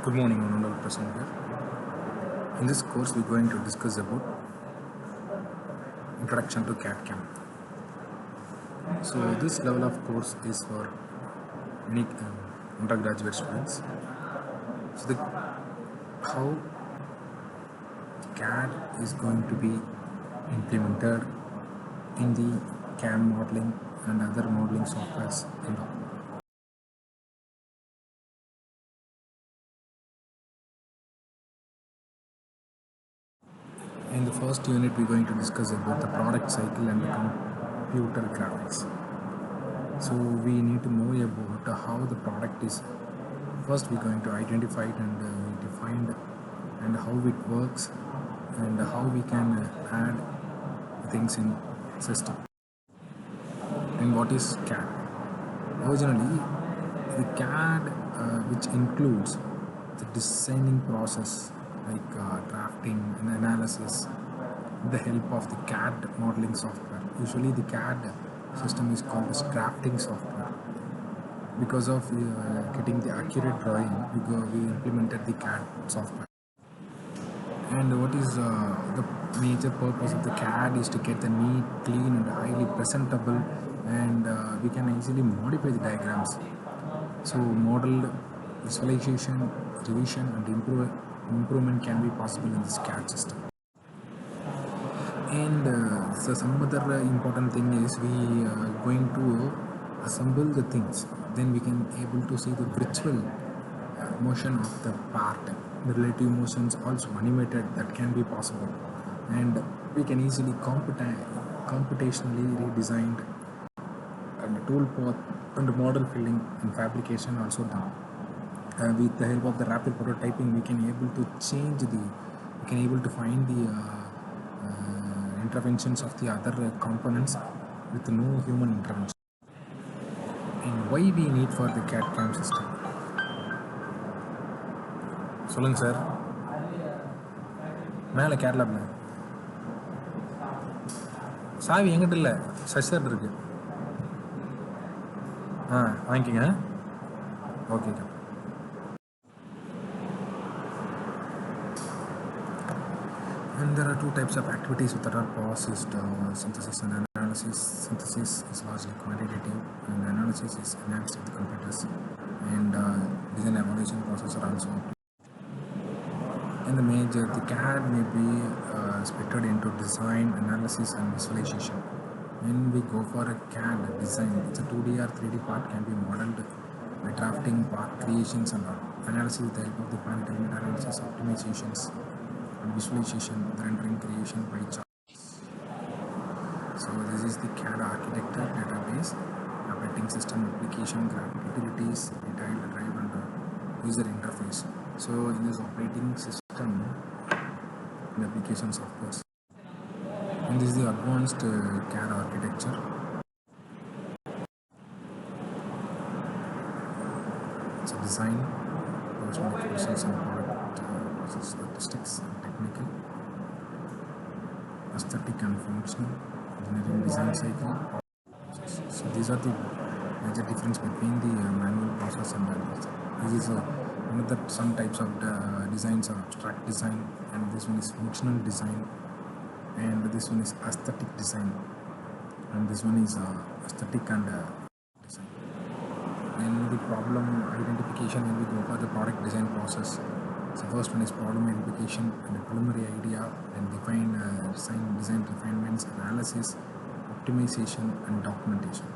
Good morning, Honorable President here. In this course, we're going to discuss about Introduction to CAD CAM. So this level of course is for many undergraduate students. So how CAD is going to be implemented in the CAM modeling and other modeling softwares and all. In the first unit, we're going to discuss about the product cycle and the computer graphics. So we need to know about how the product is. First, we're going to identify it and define it and how it works and how we can add things in system. And what is CAD? Originally, the CAD, which includes the designing process like drafting and analysis with the help of the CAD modeling software. Usually the CAD system is called as drafting software. Because of getting the accurate drawing, we implemented the CAD software. And what is the major purpose of the CAD is to get the neat, clean and highly presentable, and we can easily modify the diagrams. So model, visualization, revision and improvement can be possible in this CAD system. And so some other important thing is we are going to assemble the things. Then we can able to see the virtual motion of the part. The relative motions also animated, that can be possible. And we can easily computationally redesigned and the tool path and the model filling and fabrication also done. With the help of the rapid prototyping, we can able to find the interventions of the other components with no human intervention. And why we need for the CAD CAM system? சொல்லுங்க sir. மேலே கேரளாவில் சாவி எங்கிட்ட இல்லை, சஷர் இருக்கு. வாங்கிக்கோங்க. ஓகேக்கா. And there are two types of activities that are processed: synthesis and analysis. Synthesis is largely quantitative and analysis is enhanced with computers, and design evaluation process are also. In the major, the CAD may be split into design, analysis and visualization. When we go for a CAD design, it's a 2D or 3D part can be modeled by drafting, part creations and all. Analysis with the help of the planet element analysis, optimizations and visualization, the rendering, creation by charts. So this is the CAD architecture database, operating system, application, graphic utilities, detailed drive and user interface. So in this operating system, the application software. And this is the advanced CAD architecture. It's a design, functional process and product process, statistics and technical, aesthetic and functional, engineering design cycle. So these are the major difference between the manual process and this is another some types of designs are abstract design, and this one is functional design, and this one is aesthetic design, and this one is aesthetic and design. And the problem identification, when we go for the product design process, so first one is problem identification and a preliminary idea, and define design refinements, analysis, optimization and documentation.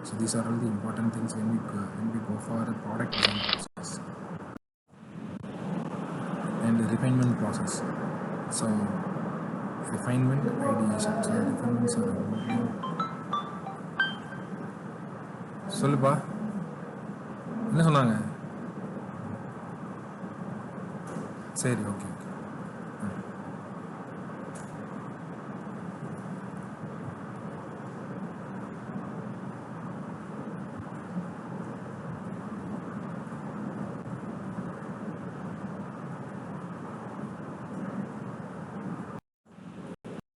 So these are all the important things when we go for a product design process. And the refinement process. So refinement ideation. So refinements are சொல்லுப்பா, என்ன சொன்னாங்க? சரி, okay.